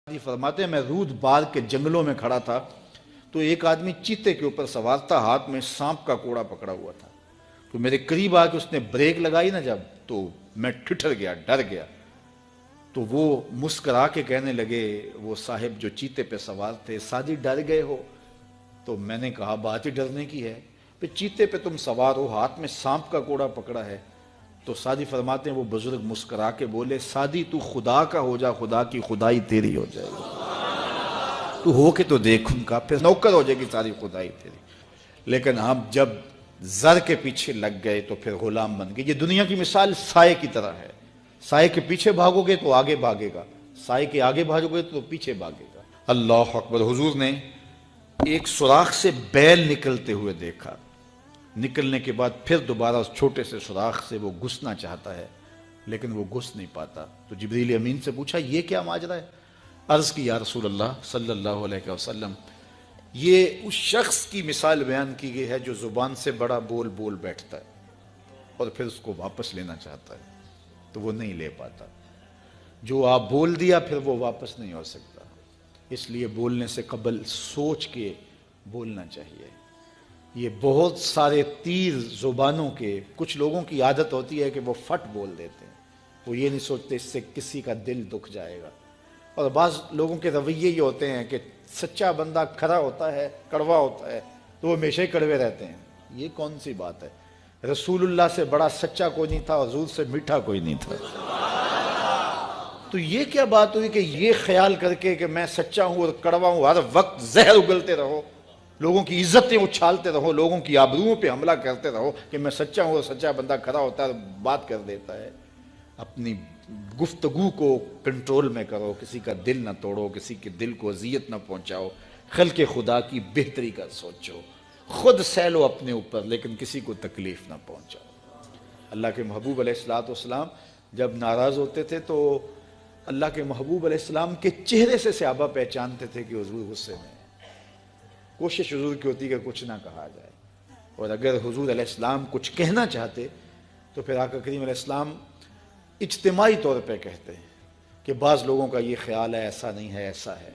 جی فرماتے ہیں میں رود بار کے جنگلوں میں کھڑا تھا تو ایک آدمی چیتے کے اوپر سوار تھا، ہاتھ میں سانپ کا کوڑا پکڑا ہوا تھا۔ تو میرے قریب آ کے اس نے بریک لگائی نا جب، تو میں ٹھٹر گیا، ڈر گیا۔ تو وہ مسکرا کے کہنے لگے، وہ صاحب جو چیتے پہ سوار تھے، سادی ڈر گئے ہو؟ تو میں نے کہا بات ہی ڈرنے کی ہے، پھر چیتے پہ تم سوار ہو، ہاتھ میں سانپ کا کوڑا پکڑا ہے۔ تو سادی فرماتے ہیں وہ بزرگ مسکرا کے بولے، سادی تو خدا کا ہو جا، خدا کی خدائی تیری ہو جائے گی۔ تو ہو کے تو دیکھ ان کا، پھر نوکر ہو جائے گی ساری خدائی تیری۔ لیکن ہم جب زر کے پیچھے لگ گئے تو پھر غلام بن گئے۔ یہ دنیا کی مثال سائے کی طرح ہے، سائے کے پیچھے بھاگو گے تو آگے بھاگے گا، سائے کے آگے بھاگو گے تو پیچھے بھاگے گا۔ اللہ اکبر۔ حضور نے ایک سوراخ سے بیل نکلتے ہوئے دیکھا، نکلنے کے بعد پھر دوبارہ اس چھوٹے سے سوراخ سے وہ گھسنا چاہتا ہے لیکن وہ گھس نہیں پاتا۔ تو جبریل امین سے پوچھا یہ کیا ماجرا ہے؟ عرض کی یا رسول اللہ صلی اللہ علیہ وسلم، یہ اس شخص کی مثال بیان کی گئی ہے جو زبان سے بڑا بول بول بیٹھتا ہے اور پھر اس کو واپس لینا چاہتا ہے تو وہ نہیں لے پاتا۔ جو آپ بول دیا پھر وہ واپس نہیں ہو سکتا، اس لیے بولنے سے قبل سوچ کے بولنا چاہیے۔ یہ بہت سارے تیر زبانوں کے، کچھ لوگوں کی عادت ہوتی ہے کہ وہ فٹ بول دیتے ہیں، وہ یہ نہیں سوچتے اس سے کسی کا دل دکھ جائے گا۔ اور بعض لوگوں کے رویے یہ ہوتے ہیں کہ سچا بندہ کھرا ہوتا ہے، کڑوا ہوتا ہے تو وہ ہمیشہ ہی کڑوے رہتے ہیں۔ یہ کون سی بات ہے؟ رسول اللہ سے بڑا سچا کوئی نہیں تھا، حضور سے میٹھا کوئی نہیں تھا۔ تو یہ کیا بات ہوئی کہ یہ خیال کر کے کہ میں سچا ہوں اور کڑوا ہوں، ہر وقت زہر اگلتے رہو، لوگوں کی عزتیں اچھالتے رہو، لوگوں کی آبروؤں پہ حملہ کرتے رہو کہ میں سچا ہوں اور سچا بندہ کھڑا ہوتا ہے بات کر دیتا ہے۔ اپنی گفتگو کو کنٹرول میں کرو، کسی کا دل نہ توڑو، کسی کے دل کو اذیت نہ پہنچاؤ، خلق خدا کی بہتری کا سوچو، خود سہ لو اپنے اوپر لیکن کسی کو تکلیف نہ پہنچاؤ۔ اللہ کے محبوب علیہ السلام جب ناراض ہوتے تھے تو اللہ کے محبوب علیہ السلام کے چہرے سے صحابہ پہچانتے تھے کہ حضور غصے میں۔ کوشش حضور کی ہوتی کہ کچھ نہ کہا جائے، اور اگر حضور علیہ السلام کچھ کہنا چاہتے تو پھر آقا کریم علیہ السلام اجتماعی طور پہ کہتے ہیں کہ بعض لوگوں کا یہ خیال ہے ایسا نہیں ہے ایسا ہے،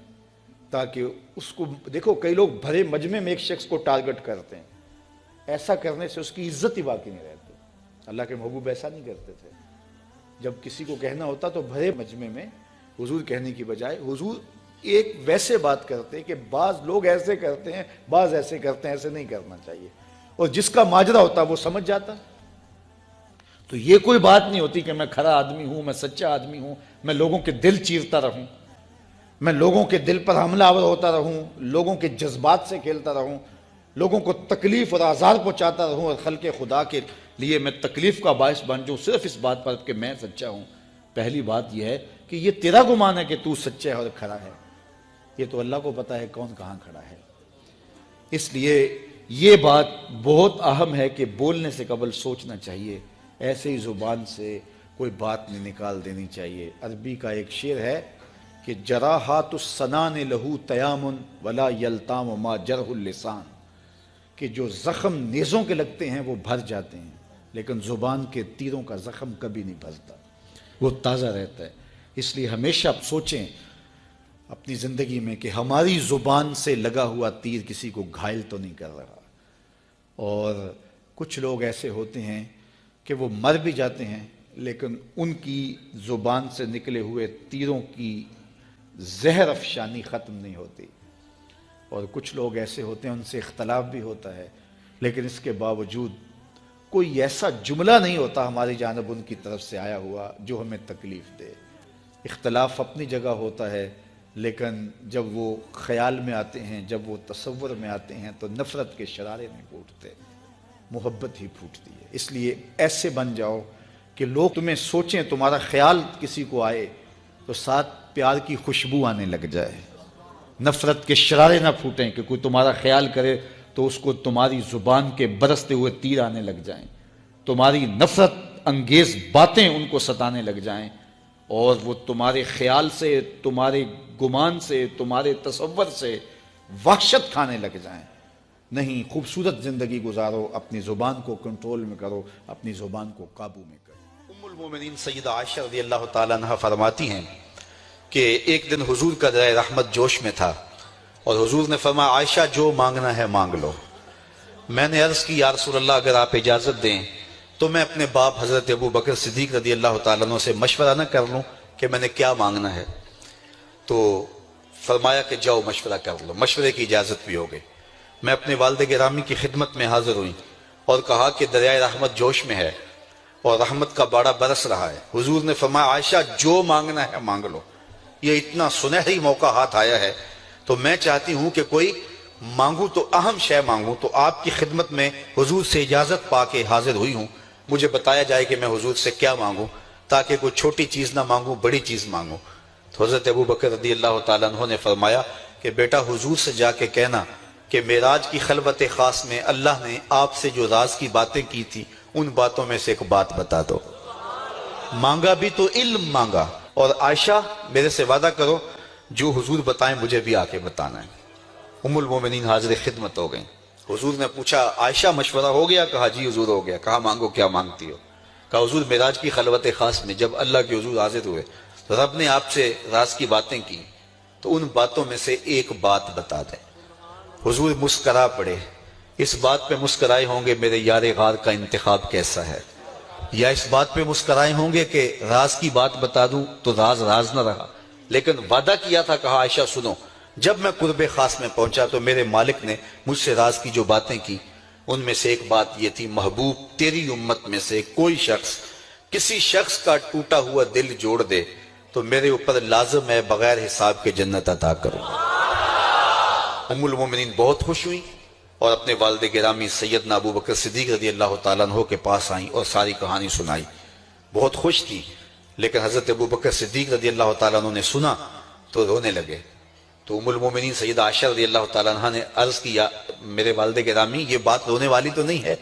تاکہ اس کو دیکھو کئی لوگ بھرے مجمع میں ایک شخص کو ٹارگٹ کرتے ہیں، ایسا کرنے سے اس کی عزت ہی باقی نہیں رہتی۔ اللہ کے محبوب ایسا نہیں کرتے تھے، جب کسی کو کہنا ہوتا تو بھرے مجمع میں حضور کہنے کی بجائے حضور ایک ویسے بات کرتے کہ بعض لوگ ایسے کرتے ہیں بعض ایسے کرتے ہیں، ایسے نہیں کرنا چاہیے، اور جس کا ماجرا ہوتا وہ سمجھ جاتا۔ تو یہ کوئی بات نہیں ہوتی کہ میں کھرا آدمی ہوں، میں سچا آدمی ہوں، میں لوگوں کے دل چیرتا رہوں، میں لوگوں کے دل پر حملہ آور ہوتا رہوں، لوگوں کے جذبات سے کھیلتا رہوں، لوگوں کو تکلیف اور آزار پہنچاتا رہوں اور خلق خدا کے لیے میں تکلیف کا باعث بن جاؤں صرف اس بات پر کہ میں سچا ہوں۔ پہلی بات یہ ہے کہ یہ تیرا گمان ہے کہ تو سچا ہے اور کھڑا ہے، یہ تو اللہ کو پتا ہے کون کہاں کھڑا ہے۔ اس لیے یہ بات بہت اہم ہے کہ بولنے سے قبل سوچنا چاہیے، ایسے ہی زبان سے کوئی بات نہیں نکال دینی چاہیے۔ عربی کا ایک شعر ہے کہ جراحات السنان لہو تیام ولا یلتام ما جرح اللسان، کہ جو زخم نیزوں کے لگتے ہیں وہ بھر جاتے ہیں لیکن زبان کے تیروں کا زخم کبھی نہیں بھرتا، وہ تازہ رہتا ہے۔ اس لیے ہمیشہ آپ سوچیں اپنی زندگی میں کہ ہماری زبان سے لگا ہوا تیر کسی کو گھائل تو نہیں کر رہا۔ اور کچھ لوگ ایسے ہوتے ہیں کہ وہ مر بھی جاتے ہیں لیکن ان کی زبان سے نکلے ہوئے تیروں کی زہر افشانی ختم نہیں ہوتی، اور کچھ لوگ ایسے ہوتے ہیں ان سے اختلاف بھی ہوتا ہے لیکن اس کے باوجود کوئی ایسا جملہ نہیں ہوتا ہماری جانب ان کی طرف سے آیا ہوا جو ہمیں تکلیف دے۔ اختلاف اپنی جگہ ہوتا ہے لیکن جب وہ خیال میں آتے ہیں، جب وہ تصور میں آتے ہیں تو نفرت کے شرارے نہیں پھوٹتے، محبت ہی پھوٹتی ہے۔ اس لیے ایسے بن جاؤ کہ لوگ تمہیں سوچیں، تمہارا خیال کسی کو آئے تو ساتھ پیار کی خوشبو آنے لگ جائے، نفرت کے شرارے نہ پھوٹیں کہ کوئی تمہارا خیال کرے تو اس کو تمہاری زبان کے برستے ہوئے تیر آنے لگ جائیں، تمہاری نفرت انگیز باتیں ان کو ستانے لگ جائیں اور وہ تمہارے خیال سے، تمہارے گمان سے، تمہارے تصور سے وحشت کھانے لگ جائیں۔ نہیں، خوبصورت زندگی گزارو، اپنی زبان کو کنٹرول میں کرو، اپنی زبان کو قابو میں کرو۔ ام المومنین سیدہ عائشہ رضی اللہ تعالیٰ عنہ فرماتی ہیں کہ ایک دن حضور کا درائے رحمت جوش میں تھا اور حضور نے فرمایا عائشہ جو مانگنا ہے مانگ لو۔ میں نے عرض کی یا رسول اللہ اگر آپ اجازت دیں تو میں اپنے باپ حضرت ابو بکر صدیق رضی اللہ تعالیٰ عنہ سے مشورہ نہ کر لوں کہ میں نے کیا مانگنا ہے؟ تو فرمایا کہ جاؤ مشورہ کر لو، مشورے کی اجازت بھی ہو گئی۔ میں اپنے والد گرامی کی خدمت میں حاضر ہوئی اور کہا کہ دریائے رحمت جوش میں ہے اور رحمت کا باڑا برس رہا ہے۔ حضور نے فرمایا عائشہ جو مانگنا ہے مانگ لو، یہ اتنا سنہری موقع ہاتھ آیا ہے تو میں چاہتی ہوں کہ کوئی مانگوں تو اہم شے مانگوں، تو آپ کی خدمت میں حضور سے اجازت پا کے حاضر ہوئی ہوں، مجھے بتایا جائے کہ میں حضور سے کیا مانگوں تاکہ کوئی چھوٹی چیز نہ مانگوں، بڑی چیز مانگوں۔ تو حضرت ابو بکر رضی اللہ تعالیٰ عنہ نے فرمایا کہ بیٹا حضور سے جا کے کہنا کہ معراج کی خلوت خاص میں اللہ نے آپ سے جو راز کی باتیں کی تھی ان باتوں میں سے ایک بات بتا دو۔ مانگا بھی تو علم مانگا، اور عائشہ میرے سے وعدہ کرو جو حضور بتائیں مجھے بھی آ کے بتانا ہے۔ ام المومنین حاضر خدمت ہو گئیں۔ حضور نے پوچھا عائشہ مشورہ ہو گیا؟ کہا جی حضور ہو گیا۔ کہا مانگو کیا مانگتی ہو؟ کہا حضور معراج کی خلوت خاص میں جب اللہ کے حضور حاضر ہوئے تو رب نے آپ سے راز کی باتیں کی تو ان باتوں میں سے ایک بات بتا دیں۔ حضور مسکرا پڑے۔ اس بات پہ مسکرائے ہوں گے میرے یار غار کا انتخاب کیسا ہے، یا اس بات پہ مسکرائے ہوں گے کہ راز کی بات بتا دوں تو راز راز نہ رہا، لیکن وعدہ کیا تھا۔ کہا عائشہ سنو، جب میں قرب خاص میں پہنچا تو میرے مالک نے مجھ سے راز کی جو باتیں کی ان میں سے ایک بات یہ تھی، محبوب تیری امت میں سے کوئی شخص کسی شخص کا ٹوٹا ہوا دل جوڑ دے تو میرے اوپر لازم ہے بغیر حساب کے جنت عطا کروں۔ ام المومنین بہت خوش ہوئی اور اپنے والد گرامی سیدنا ابو بکر صدیق رضی اللہ تعالیٰ عنہ کے پاس آئیں اور ساری کہانی سنائی۔ بہت خوش تھی، لیکن حضرت ابو بکر صدیق رضی اللہ تعالیٰ عنہ نے سنا تو رونے لگے۔ تو ام المومنین سیدہ عائشہ رضی اللہ تعالیٰ عنہ نے عرض کیا میرے والد گرامی یہ بات رونے والی تو نہیں ہے،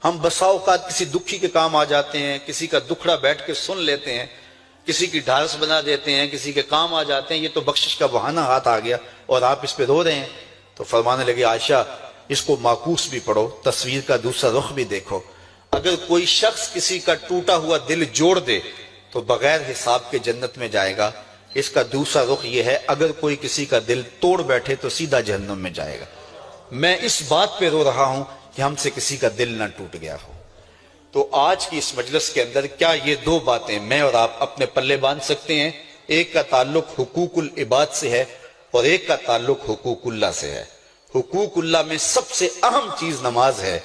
ہم بسا اوقات کسی دکھی کے کام آ جاتے ہیں، کسی کا دکھڑا بیٹھ کے سن لیتے ہیں، کسی کی ڈھارس بنا دیتے ہیں، کسی کے کام آ جاتے ہیں، یہ تو بخشش کا بہانہ ہاتھ آ گیا اور آپ اس پہ رو رہے ہیں۔ تو فرمانے لگے عائشہ اس کو معکوس بھی پڑھو، تصویر کا دوسرا رخ بھی دیکھو، اگر کوئی شخص کسی کا ٹوٹا ہوا دل جوڑ دے تو بغیر حساب کے جنت میں جائے گا، اس کا دوسرا رخ یہ ہے اگر کوئی کسی کا دل توڑ بیٹھے تو سیدھا جہنم میں جائے گا۔ میں اس بات پہ رو رہا ہوں کہ ہم سے کسی کا دل نہ ٹوٹ گیا ہو۔ تو آج کی اس مجلس کے اندر کیا یہ دو باتیں میں اور آپ اپنے پلے باندھ سکتے ہیں؟ ایک کا تعلق حقوق العباد سے ہے اور ایک کا تعلق حقوق اللہ سے ہے۔ حقوق اللہ میں سب سے اہم چیز نماز ہے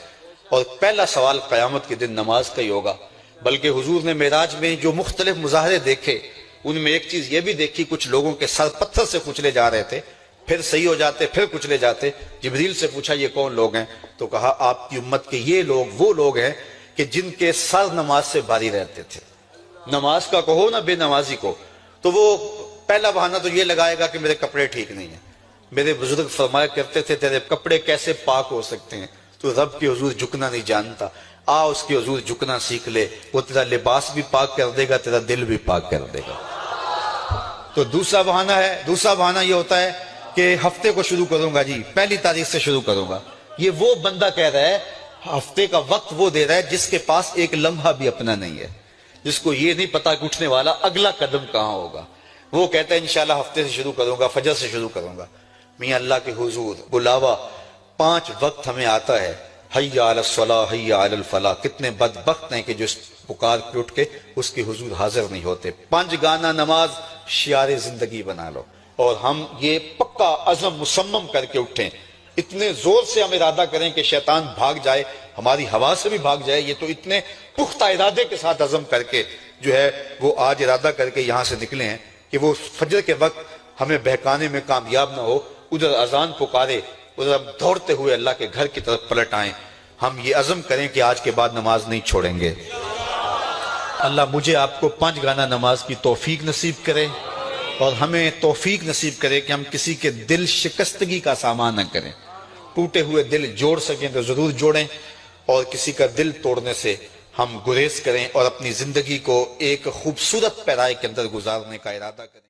اور پہلا سوال قیامت کے دن نماز کا ہی ہوگا۔ بلکہ حضور نے معراج میں جو مختلف مظاہرے دیکھے ان میں ایک چیز یہ بھی دیکھی، کچھ لوگوں کے سر پتھر سے کچلے جا رہے تھے، پھر صحیح ہو جاتے پھر کچلے جاتے۔ جبریل سے پوچھا یہ کون لوگ ہیں؟ تو کہا آپ کی امت کے یہ لوگ وہ لوگ ہیں کہ جن کے سر نماز سے بھاری رہتے تھے۔ نماز کا کہو نہ بے نمازی کو، تو وہ پہلا بہانہ تو یہ لگائے گا کہ میرے کپڑے ٹھیک نہیں ہیں۔ میرے بزرگ فرمایا کرتے تھے تیرے کپڑے کیسے پاک ہو سکتے ہیں، تو رب کے حضور جھکنا نہیں جانتا، آ اس کے حضور جھکنا سیکھ لے، وہ تیرا لباس بھی پاک کر دے گا، تیرا دل بھی پاک کر دے گا۔ تو دوسرا بہانہ یہ ہوتا ہے کہ ہفتے کو شروع کروں گا جی، پہلی تاریخ سے شروع کروں گا۔ یہ وہ بندہ کہہ رہا ہے، ہفتے کا وقت وہ دے رہا ہے جس کے پاس ایک لمحہ بھی اپنا نہیں ہے، جس کو یہ نہیں پتا کہ اٹھنے والا اگلا قدم کہاں ہوگا۔ وہ کہتا ہے انشاءاللہ ہفتے سے شروع کروں گا، فجر سے شروع کروں گا۔ میاں اللہ کے حضور بلاوا 5 وقت ہمیں آتا ہے، حی علی الصلاۃ حی علی الفلاح۔ کتنے بدبخت ہیں کہ جو اس پکار پہ اٹھ کے اس کے حضور حاضر نہیں ہوتے۔ 5 گانا نماز شعار زندگی بنا لو، اور ہم یہ پکا عزم مصمم کر کے اٹھیں، اتنے زور سے ہم ارادہ کریں کہ شیطان بھاگ جائے، ہماری ہوا سے بھی بھاگ جائے۔ یہ تو اتنے پختہ ارادے کے ساتھ عزم کر کے جو ہے وہ آج ارادہ کر کے یہاں سے نکلے ہیں کہ وہ فجر کے وقت ہمیں بہکانے میں کامیاب نہ ہو، ادھر اذان پکارے ادھر ہم دوڑتے ہوئے اللہ کے گھر کی طرف پلٹ آئیں۔ ہم یہ عزم کریں کہ آج کے بعد نماز نہیں چھوڑیں گے۔ اللہ مجھے آپ کو 5 گانا نماز کی توفیق نصیب کرے، اور ہمیں توفیق نصیب کرے کہ ہم کسی کے دل شکستگی کا سامان نہ کریں۔ ٹوٹے ہوئے دل جوڑ سکیں تو ضرور جوڑیں، اور کسی کا دل توڑنے سے ہم گریز کریں اور اپنی زندگی کو ایک خوبصورت پیرائی کے اندر گزارنے کا ارادہ کریں۔